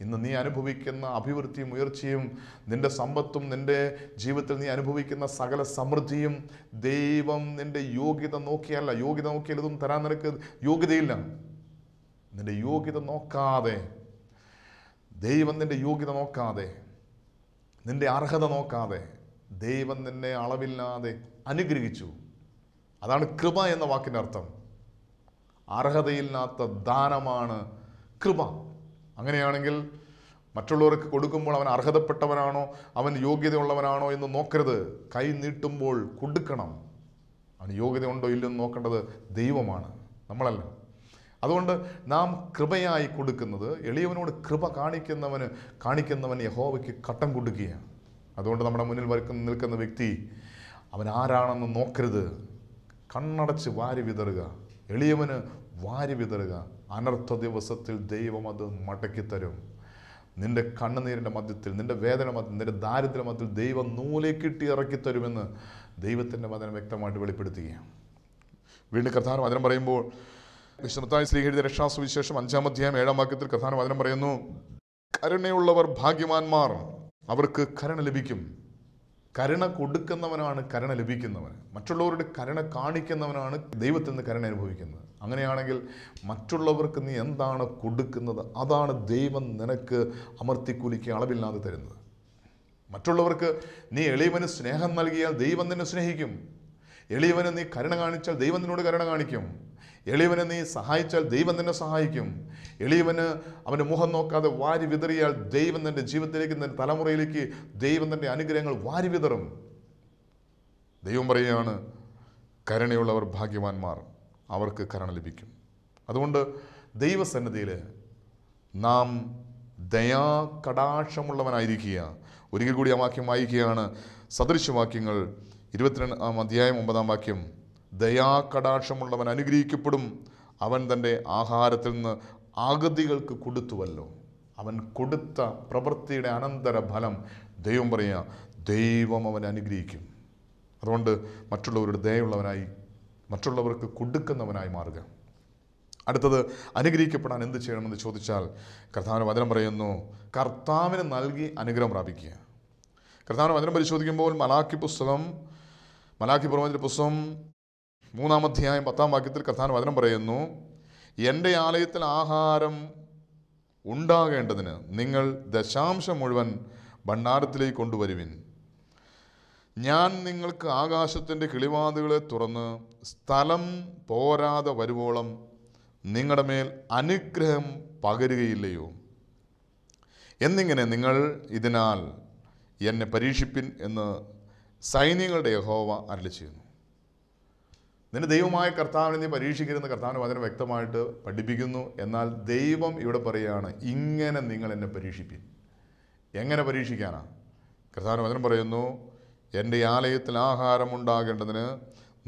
ഇന്ന് നീ അനുഭവിക്കുന്ന അഭിവൃദ്ധിയും ഉയർച്ചയും നിന്റെ സമ്പത്തും നിന്റെ ജീവിതത്തിൽ നീ അനുഭവിക്കുന്ന സകല സമൃദ്ധിയും ദൈവം നിന്റെ യോഗ്യത നോക്കിയല്ല. യോഗ്യത നോക്കിയാൽ ഇതൊന്നും തരാൻ നിനക്ക് യോഗ്യതയില്ല. നിന്റെ യോഗ്യത നോക്കാതെ, ദൈവം നിന്റെ യോഗ്യത നോക്കാതെ, നിന്റെ അർഹത നോക്കാതെ ദൈവം നിന്നെ അളവില്ലാതെ അനുഗ്രഹിച്ചു. അതാണ് കൃപ എന്ന വാക്കിൻ്റെ അർത്ഥം. അർഹതയില്ലാത്ത ദാനമാണ് കൃപ. അങ്ങനെയാണെങ്കിൽ മറ്റുള്ളവർക്ക് കൊടുക്കുമ്പോൾ അവൻ അർഹതപ്പെട്ടവനാണോ, അവൻ യോഗ്യതയുള്ളവനാണോ എന്ന് നോക്കരുത്. കൈ നീട്ടുമ്പോൾ കൊടുക്കണം. അവന് യോഗ്യത ഉണ്ടോ ഇല്ലെന്ന് നോക്കേണ്ടത് ദൈവമാണ്, നമ്മളല്ല. അതുകൊണ്ട് നാം കൃപയായി കൊടുക്കുന്നത്, എളിയവനോട് കൃപ കാണിക്കുന്നവൻ യഹോവയ്ക്ക് കട്ടം കൊടുക്കുകയാണ്. അതുകൊണ്ട് നമ്മുടെ മുന്നിൽ നിൽക്കുന്ന വ്യക്തി അവൻ ആരാണെന്ന് നോക്കരുത്. കണ്ണടച്ച് വാരി വിതറുക, എളിയവന് വാരി വിതറുക. അനർത്ഥ ദിവസത്തിൽ ദൈവം അത് മടക്കിത്തരും. നിന്റെ കണ്ണുനീരിൻ്റെ മധ്യത്തിൽ, നിന്റെ വേദന മധ്യത്തിൽ, നിന്റെ ദാരിദ്ര്യ മധ്യത്തിൽ ദൈവം നൂലേക്കിട്ടി ഇറക്കിത്തരുമെന്ന് ദൈവത്തിൻ്റെ വചനം വ്യക്തമായിട്ട് വെളിപ്പെടുത്തുകയാണ്. വീണ്ടും കർത്താവിൻ്റെ വചനം പറയുമ്പോൾ, വിശുദ്ധ ശ്രീഹരിത രക്ഷാസുവിശേഷം 5-ാം അധ്യായം 7-ാം വാക്യത്തിൽ കർത്താവിൻ്റെ വചനം പറയുന്നു, കരുണയുള്ളവർ ഭാഗ്യവാന്മാർ, അവർക്ക് കരുണ ലഭിക്കും. കരുണ കൊടുക്കുന്നവനാണ് കരുണ ലഭിക്കുന്നവൻ. മറ്റുള്ളവരുടെ കരുണ കാണിക്കുന്നവനാണ് ദൈവത്തിൽ നിന്ന് കരുണ അനുഭവിക്കുന്നത്. അങ്ങനെയാണെങ്കിൽ മറ്റുള്ളവർക്ക് നീ എന്താണ് കൊടുക്കുന്നത് അതാണ് ദൈവം നിനക്ക് അമർത്തിക്കുലിക്ക് അളവില്ലാതെ തരുന്നത്. മറ്റുള്ളവർക്ക് നീ എളിയവന് സ്നേഹം നൽകിയാൽ ദൈവം നിന്നെ സ്നേഹിക്കും. എളിയവന് നീ കരുണ കാണിച്ചാൽ ദൈവം നിന്നോട് കരുണ കാണിക്കും. എളിയവനെ നീ സഹായിച്ചാൽ ദൈവം നിന്നെ സഹായിക്കും. എളിയവന് അവൻ്റെ മുഖം നോക്കാതെ വാരി വിതറിയാൽ ദൈവം നിൻ്റെ ജീവിതത്തിലേക്ക്, നിൻ്റെ തലമുറയിലേക്ക് ദൈവം തൻ്റെ അനുഗ്രഹങ്ങൾ വാരി വിതറും. ദൈവം പറയുകയാണ്, കരുണയുള്ളവർ ഭാഗ്യവാന്മാർ, അവർക്ക് കരുണ ലഭിക്കും. അതുകൊണ്ട് ദൈവസന്നിധിയിൽ നാം ദയാകടാക്ഷമുള്ളവനായിരിക്കുക. ഒരിക്കൽ കൂടി ആ വാക്യം വായിക്കുകയാണ്, സദൃശവാക്യങ്ങൾ 22-ാം അധ്യായം 9-ാം വാക്യം. ദയാകടാക്ഷമുള്ളവൻ അനുഗ്രഹിക്കപ്പെടും, അവൻ തൻ്റെ ആഹാരത്തിൽ നിന്ന് അഗതികൾക്ക് കൊടുത്തുവല്ലോ. അവൻ കൊടുത്ത പ്രവൃത്തിയുടെ അനന്തര ഫലം ദൈവം പറയുക, ദൈവം അവൻ അനുഗ്രഹിക്കും. അതുകൊണ്ട് മറ്റുള്ളവരുടെ ദയുള്ളവനായി, മറ്റുള്ളവർക്ക് കൊടുക്കുന്നവനായി മാറുക. അടുത്തത്, അനുഗ്രഹിക്കപ്പെടാൻ എന്ത് ചെയ്യണമെന്ന് ചോദിച്ചാൽ കർത്താവിന് വചനം പറയുന്നു, കർത്താവിന് നൽകി അനുഗ്രഹം പ്രാപിക്കുക. കർത്താവിന് വചനം പരിശോധിക്കുമ്പോൾ മലാക്കി പ്രവചന പുസ്തകം 3-ാം അധ്യായം 10-ാം വാക്യത്തിൽ കർത്താവിന് വചനം പറയുന്നു, എൻ്റെ ആലയത്തിൽ ആഹാരം ഉണ്ടാകേണ്ടതിന് നിങ്ങൾ ദശാംശം മുഴുവൻ ഭണ്ഡാരത്തിലേക്ക് കൊണ്ടുവരുവിൻ. ഞാൻ നിങ്ങൾക്ക് ആകാശത്തിൻ്റെ കിളിവാതിലുകളെ തുറന്ന് സ്ഥലം പോരാതെ വരുവോളം നിങ്ങളുടെ മേൽ അനുഗ്രഹം പകരുകയില്ലയോ? എന്നിങ്ങനെ നിങ്ങൾ ഇതിനാൽ എന്നെ പരീക്ഷിപ്പിൻ എന്ന് സൈന്യങ്ങളുടെ യഹോവ അരുളിച്ചെയ്യുന്നു. നിന്റെ ദൈവമായ കർത്താവിനെ നീ പരീക്ഷിക്കരുതെന്ന് കർത്താവിന് വചനം വ്യക്തമായിട്ട് പഠിപ്പിക്കുന്നു. എന്നാൽ ദൈവം ഇവിടെ പറയുകയാണ്, ഇങ്ങനെ നിങ്ങൾ എന്നെ പരീക്ഷിപ്പിൻ. എങ്ങനെ പരീക്ഷിക്കാനാണ്? കർത്താവിന് വചനം പറയുന്നു, എൻ്റെ ആലയത്തിൽ ആഹാരം ഉണ്ടാകേണ്ടതിന്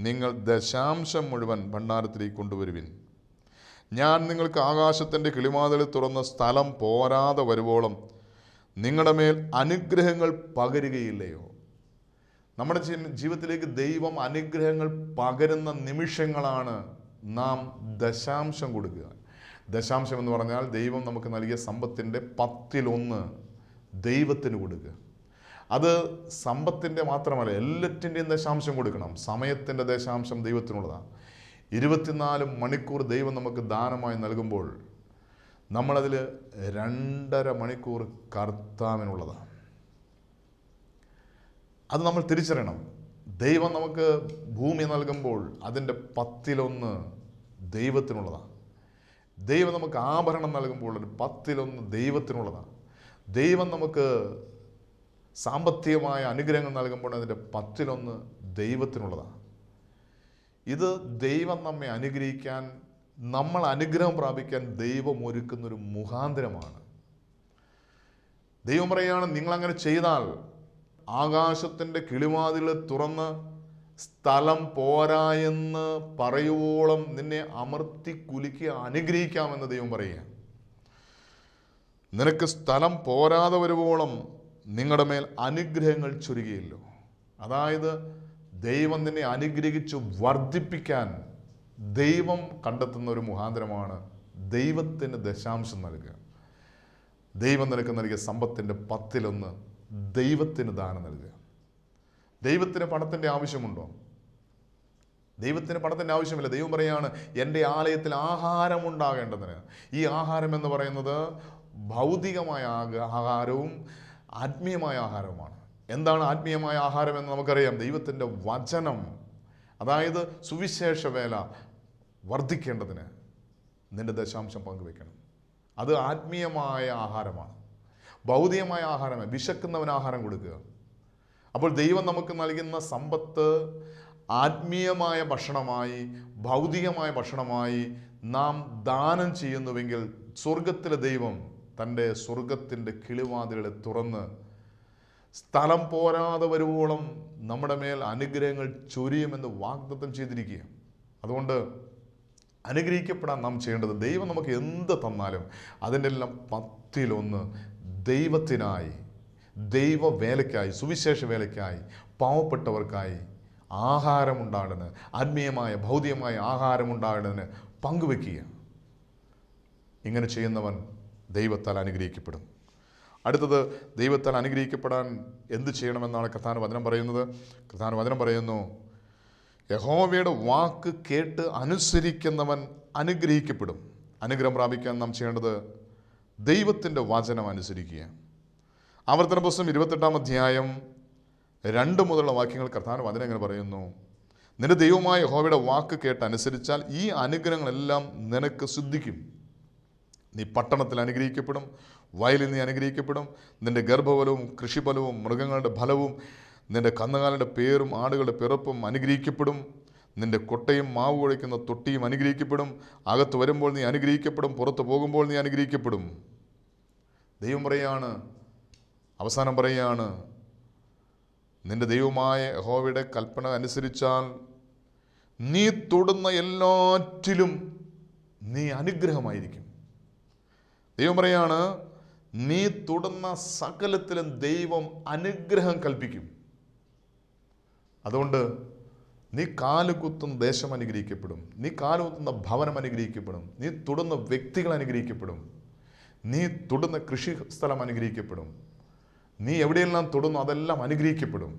നിങ്ങൾ ദശാംശം മുഴുവൻ ഭണ്ഡാരത്തിലേക്ക് കൊണ്ടുവരുവിൻ. ഞാൻ നിങ്ങൾക്ക് ആകാശത്തിൻ്റെ കിളിവാതിൽ തുറന്ന സ്ഥലം പോരാതെ വരുവോളം നിങ്ങളുടെ മേൽ അനുഗ്രഹങ്ങൾ പകരുകയില്ലയോ? നമ്മുടെ ജീവിതത്തിലേക്ക് ദൈവം അനുഗ്രഹങ്ങൾ പകരുന്ന നിമിഷങ്ങളാണ് നാം ദശാംശം കൊടുക്കുക. ദശാംശം എന്ന് പറഞ്ഞാൽ ദൈവം നമുക്ക് നൽകിയ സമ്പത്തിൻ്റെ 10% ദൈവത്തിന് കൊടുക്കുക. അത് സമ്പത്തിൻ്റെ മാത്രമല്ല, എല്ലാറ്റിൻ്റെയും ദശാംശം കൊടുക്കണം. സമയത്തിൻ്റെ ദശാംശം ദൈവത്തിനുള്ളതാണ്. 24 മണിക്കൂർ ദൈവം നമുക്ക് ദാനമായി നൽകുമ്പോൾ നമ്മളതിൽ 2.5 മണിക്കൂർ കർത്താവിനുള്ളതാണ്. അത് നമ്മൾ തിരിച്ചറിയണം. ദൈവം നമുക്ക് ഭൂമി നൽകുമ്പോൾ അതിൻ്റെ 10% ദൈവത്തിനുള്ളതാണ്. ദൈവം നമുക്ക് ആഭരണം നൽകുമ്പോൾ 10% ദൈവത്തിനുള്ളതാണ്. ദൈവം നമുക്ക് സാമ്പത്തികമായ അനുഗ്രഹങ്ങൾ നൽകുമ്പോൾ അതിൻ്റെ 10% ദൈവത്തിനുള്ളതാണ്. ഇത് ദൈവം നമ്മെ അനുഗ്രഹിക്കാൻ, നമ്മൾ അനുഗ്രഹം പ്രാപിക്കാൻ ദൈവം ഒരുക്കുന്നൊരു മുഖാന്തരമാണ്. ദൈവം പറയുകയാണ്, നിങ്ങളങ്ങനെ ചെയ്താൽ ആകാശത്തിൻ്റെ കിളിവാതിലുകൾ തുറന്ന് സ്ഥലം പോരാ എന്ന് പറയുവോളം നിന്നെ അമർത്തി കുലുക്കി അനുഗ്രഹിക്കാമെന്ന് ദൈവം പറയുക. നിനക്ക് സ്ഥലം പോരാതെ വരുവോളം നിങ്ങളുടെ മേൽ അനുഗ്രഹങ്ങൾ ചൊരികയില്ലോ. അതായത് ദൈവം നിന്നെ അനുഗ്രഹിച്ച് വർദ്ധിപ്പിക്കാൻ ദൈവം കണ്ടെത്തുന്ന ഒരു മുഖാന്തരമാണ് ദൈവത്തിന് ദശാംശം നൽകുക. ദൈവം നിനക്ക് നൽകിയ സമ്പത്തിൻ്റെ 10% ദൈവത്തിന് ദാനം നൽകുക. ദൈവത്തിന് പണത്തിൻ്റെ ആവശ്യമുണ്ടോ? ദൈവത്തിന് പണത്തിൻ്റെ ആവശ്യമില്ല. ദൈവം പറയുകയാണ്, എൻ്റെ ആലയത്തിൽ ആഹാരം ഉണ്ടാകേണ്ടതിന്. ഈ ആഹാരം എന്ന് പറയുന്നത് ഭൗതികമായ ആഹാരവും ആത്മീയമായ ആഹാരവുമാണ്. എന്താണ് ആത്മീയമായ ആഹാരം എന്ന് നമുക്കറിയാം. ദൈവത്തിൻ്റെ വചനം, അതായത് സുവിശേഷ വേല വർദ്ധിക്കേണ്ടതിന് നിന്റെ ദശാംശം പങ്കുവെക്കണം. അത് ആത്മീയമായ ആഹാരമാണ്. ഭൗതികമായ ആഹാരമാണ്. വിശക്കുന്നവന് ആഹാരം കൊടുക്കുക. അപ്പോൾ ദൈവം നമുക്ക് നൽകുന്ന സമ്പത്ത് ആത്മീയമായ ഭക്ഷണമായി, ഭൗതികമായ ഭക്ഷണമായി നാം ദാനം ചെയ്യുന്നുവെങ്കിൽ സ്വർഗത്തിലെ ദൈവം തൻ്റെ സ്വർഗത്തിൻ്റെ കിളിവാതിലുകളെ തുറന്ന് സ്ഥലം പോരാതെ വരുവോളം നമ്മുടെ മേൽ അനുഗ്രഹങ്ങൾ ചൊരിയുമെന്ന് വാഗ്ദത്തം ചെയ്തിരിക്കുക. അതുകൊണ്ട് അനുഗ്രഹിക്കപ്പെടാൻ നാം ചെയ്യേണ്ടത്, ദൈവം നമുക്ക് എന്ത് തന്നാലും അതിൻ്റെ എല്ലാം 10% ദൈവത്തിനായി, ദൈവ വേലയ്ക്കായി, സുവിശേഷ വേലയ്ക്കായി, പാവപ്പെട്ടവർക്കായി ആഹാരമുണ്ടാകുന്നതിന്, ആത്മീയമായ ഭൗതികമായ ആഹാരമുണ്ടാകുന്നതിന് പങ്കുവെക്കുക. ഇങ്ങനെ ചെയ്യുന്നവൻ ദൈവത്താൽ അനുഗ്രഹിക്കപ്പെടും. അടുത്തത്, ദൈവത്താൽ അനുഗ്രഹിക്കപ്പെടാൻ എന്ത് ചെയ്യണമെന്നാണ് കർത്താവിന്റെ വചനം പറയുന്നത്. കർത്താവിന്റെ വചനം പറയുന്നു, യഹോവയുടെ വാക്ക് കേട്ട് അനുസരിക്കുന്നവൻ അനുഗ്രഹിക്കപ്പെടും. അനുഗ്രഹം പ്രാപിക്കാൻ നാം ചെയ്യേണ്ടത് ദൈവത്തിൻ്റെ വചനം അനുസരിക്കുക. ആവർത്തന പുസ്തകം 28-ാം അധ്യായം 2 മുതലുള്ള വാക്യങ്ങൾ കർത്താവിന്റെ വചനം എങ്ങനെ പറയുന്നു, നിന്റെ ദൈവമായ യഹോവയുടെ വാക്ക് കേട്ട് അനുസരിച്ചാൽ ഈ അനുഗ്രഹങ്ങളെല്ലാം നിനക്ക് സിദ്ധിക്കും. നീ പട്ടണത്തിൽ അനുഗ്രഹിക്കപ്പെടും, വയലിൽ നീ അനുഗ്രഹിക്കപ്പെടും. നിന്റെ ഗർഭഫലവും കൃഷിഫലവും മൃഗങ്ങളുടെ ഫലവും നിന്റെ കന്നുകാലിയുടെ പേരും ആടുകളുടെ പിറപ്പും അനുഗ്രഹിക്കപ്പെടും. നിന്റെ കൊട്ടയും മാവ് കുഴയ്ക്കുന്ന തൊട്ടിയും അനുഗ്രഹിക്കപ്പെടും. അകത്ത് വരുമ്പോൾ നീ അനുഗ്രഹിക്കപ്പെടും, പുറത്ത് പോകുമ്പോൾ നീ അനുഗ്രഹിക്കപ്പെടും. ദൈവം പറയുകയാണ്, അവസാനം പറയുകയാണ്, നിന്റെ ദൈവമായ യഹോവയുടെ കൽപ്പന അനുസരിച്ചാൽ നീ തൊടുന്ന എല്ലാറ്റിലും നീ അനുഗ്രഹമായിരിക്കും. ദൈവം പറയാണ്, നീ തൊടുന്ന സകലത്തിലും ദൈവം അനുഗ്രഹം കൽപ്പിക്കും. അതുകൊണ്ട് നീ കാലുകുത്തുന്ന ദേശം അനുഗ്രഹിക്കപ്പെടും, നീ കാലുകുത്തുന്ന ഭവനം അനുഗ്രഹിക്കപ്പെടും, നീ തൊടുന്ന വ്യക്തികൾ അനുഗ്രഹിക്കപ്പെടും, നീ തൊടുന്ന കൃഷി സ്ഥലം അനുഗ്രഹിക്കപ്പെടും, നീ എവിടെയെല്ലാം തൊടുന്നു അതെല്ലാം അനുഗ്രഹിക്കപ്പെടും.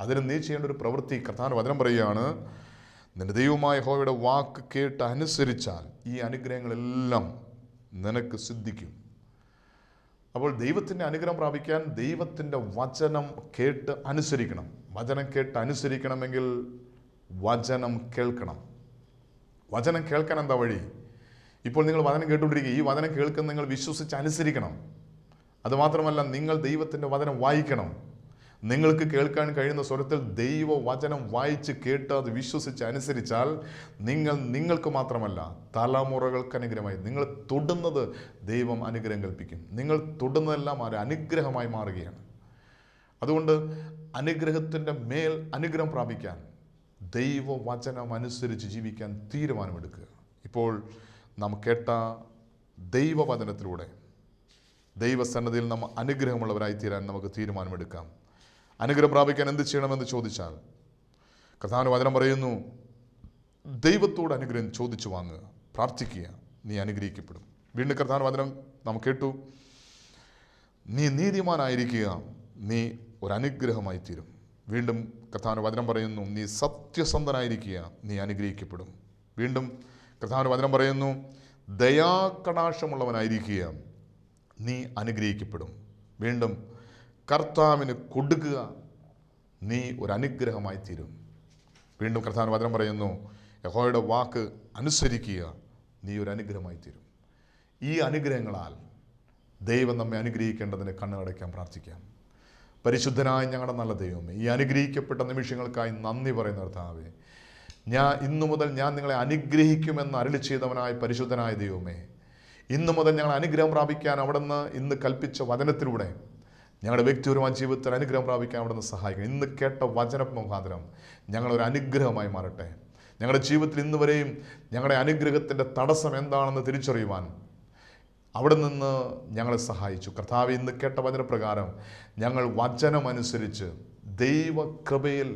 അതിന് നീ ചെയ്യേണ്ട ഒരു പ്രവൃത്തി കർത്താവിന്റെ വചനം പറയുകയാണ്, നിന്റെ ദൈവമായ യഹോവയുടെ വാക്ക് കേട്ട് അനുസരിച്ചാൽ ഈ അനുഗ്രഹങ്ങളെല്ലാം നിനക്ക് സിദ്ധിക്കും. അപ്പോൾ ദൈവത്തിൻ്റെ അനുഗ്രഹം പ്രാപിക്കാൻ ദൈവത്തിൻ്റെ വചനം കേട്ട് അനുസരിക്കണം. വചനം കേട്ട് അനുസരിക്കണമെങ്കിൽ വചനം കേൾക്കണം. വചനം കേൾക്കാൻ എന്താ വഴി? ഇപ്പോൾ നിങ്ങൾ വചനം കേട്ടുകൊണ്ടിരിക്കുക. ഈ വചനം കേൾക്കുന്ന നിങ്ങൾ വിശ്വസിച്ച് അനുസരിക്കണം. അതുമാത്രമല്ല, നിങ്ങൾ ദൈവത്തിൻ്റെ വചനം വായിക്കണം. നിങ്ങൾക്ക് കേൾക്കാൻ കഴിയുന്ന സ്വരത്തിൽ ദൈവവചനം വായിച്ച് കേട്ട് അത് വിശ്വസിച്ച് അനുസരിച്ചാൽ നിങ്ങൾക്ക് മാത്രമല്ല തലമുറകൾക്ക് അനുഗ്രഹമായി. നിങ്ങൾ തൊടുന്നത് ദൈവം അനുഗ്രഹം കൽപ്പിക്കും. നിങ്ങൾ തൊടുന്നതെല്ലാം ഒരു അനുഗ്രഹമായി മാറുകയാണ്. അതുകൊണ്ട് അനുഗ്രഹത്തിൻ്റെ മേൽ അനുഗ്രഹം പ്രാപിക്കാൻ ദൈവവചനം അനുസരിച്ച് ജീവിക്കാൻ തീരുമാനമെടുക്കുക. ഇപ്പോൾ നാം കേട്ട ദൈവവചനത്തിലൂടെ ദൈവസന്നദ്ധിയിൽ നാം അനുഗ്രഹമുള്ളവരായി തീരാൻ നമുക്ക് തീരുമാനമെടുക്കാം. അനുഗ്രഹം പ്രാപിക്കാൻ എന്ത് ചെയ്യണമെന്ന് ചോദിച്ചാൽ കർത്താവിൻ്റെ വചനം പറയുന്നു, ദൈവത്തോട് അനുഗ്രഹം ചോദിച്ചു വാങ്ങുക, പ്രാർത്ഥിക്കുക, നീ അനുഗ്രഹിക്കപ്പെടും. വീണ്ടും കർത്താവിൻ്റെ വചനം നാം കേട്ടു, നീ നീതിമാനായിരിക്കുക, നീ ഒരു അനുഗ്രഹമായി തീരും. വീണ്ടും കർത്താവിൻ്റെ വചനം പറയുന്നു, നീ സത്യസന്ധനായിരിക്കുക, നീ അനുഗ്രഹിക്കപ്പെടും. വീണ്ടും കർത്താവിൻ്റെ വചനം പറയുന്നു, ദയാകടാക്ഷമുള്ളവനായിരിക്കുക, നീ അനുഗ്രഹിക്കപ്പെടും. വീണ്ടും കർത്താവിന് കൊടുക്കുക, നീ ഒരു അനുഗ്രഹമായി തീരും. വീണ്ടും കർത്താവിൻ്റെ വചനം പറയുന്നു, യഹോവയുടെ വാക്ക് അനുസരിക്കുക, നീ ഒരു അനുഗ്രഹമായി തീരും. ഈ അനുഗ്രഹങ്ങളാൽ ദൈവം നമ്മെ അനുഗ്രഹിക്കേണ്ടതിന് കണ്ണുകടയ്ക്കാൻ പ്രാർത്ഥിക്കാം. പരിശുദ്ധനായ ഞങ്ങളുടെ നല്ല ദൈവമേ, ഈ അനുഗ്രഹിക്കപ്പെട്ട നിമിഷങ്ങൾക്കായി നന്ദി പറയുന്ന കർത്താവേ, ഇന്നു മുതൽ ഞാൻ നിങ്ങളെ അനുഗ്രഹിക്കുമെന്ന് അരുളി ചെയ്തവനായ പരിശുദ്ധനായ ദൈവമേ, ഇന്നു മുതൽ ഞങ്ങൾ അനുഗ്രഹം പ്രാപിക്കാൻ അവിടുന്ന് ഇന്ന് കൽപ്പിച്ച വചനത്തിലൂടെ ഞങ്ങളുടെ വ്യക്തിപരമായ ജീവിതത്തിൽ അനുഗ്രഹം പ്രാപിക്കാൻ അവിടുന്ന് സഹായിക്കണം. ഇന്ന് കേട്ട വചന മുഖാന്തരം ഞങ്ങളൊരു അനുഗ്രഹമായി മാറട്ടെ. ഞങ്ങളുടെ ജീവിതത്തിൽ ഇന്ന് വരെയും ഞങ്ങളുടെ അനുഗ്രഹത്തിൻ്റെ തടസ്സം എന്താണെന്ന് തിരിച്ചറിയുവാൻ അവിടെ നിന്ന് ഞങ്ങളെ സഹായിച്ചു. കർത്താവ്, ഇന്ന് കേട്ട വചനപ്രകാരം ഞങ്ങൾ വചനമനുസരിച്ച് ദൈവകൃപയിൽ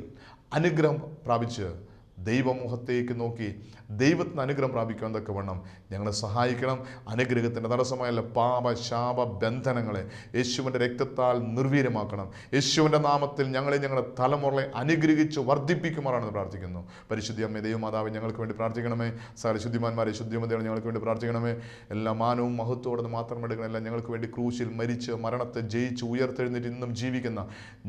അനുഗ്രഹം പ്രാപിച്ച് ദൈവമുഖത്തേക്ക് നോക്കി ദൈവത്തിന് അനുഗ്രഹം പ്രാപിക്കാൻ തക്കവണ്ണം ഞങ്ങളെ സഹായിക്കണം. അനുഗ്രഹത്തിൻ്റെ തടസ്സമായുള്ള പാപശാപ ബന്ധനങ്ങളെ യേശുവിൻ്റെ രക്തത്താൽ നിർവീര്യമാക്കണം. യേശുവിൻ്റെ നാമത്തിൽ ഞങ്ങളുടെ തലമുറകളെ അനുഗ്രഹിച്ച് വർദ്ധിപ്പിക്കുമാറാണെന്ന് പ്രാർത്ഥിക്കുന്നു. പരിശുദ്ധ അമ്മേ, ദൈവമാതാവ്, ഞങ്ങൾക്ക് വേണ്ടി പ്രാർത്ഥിക്കണമേ. സകല ശുദ്ധിമാന്മാരെ, ശുദ്ധിമതികളെ ഞങ്ങൾക്ക് വേണ്ടി പ്രാർത്ഥിക്കണമേ. എല്ലാ മാനവും മഹത്വത്തോടെ മാത്രം എടുക്കണം. എല്ലാം ഞങ്ങൾക്ക് വേണ്ടി ക്രൂശിൽ മരിച്ച് മരണത്തെ ജയിച്ച് ഉയർത്തെഴുന്നേറ്റ് ഇന്നും ജീവിക്കുന്ന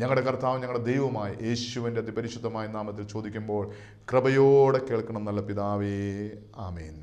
ഞങ്ങളുടെ കർത്താവ്, ഞങ്ങളുടെ ദൈവമായ യേശുവിൻ്റെ അതിപരിശുദ്ധമായ നാമത്തിൽ ചോദിക്കുമ്പോൾ കൃപയോടെ കേൾക്കണം നല്ല പിതാവേ. ആമേൻ.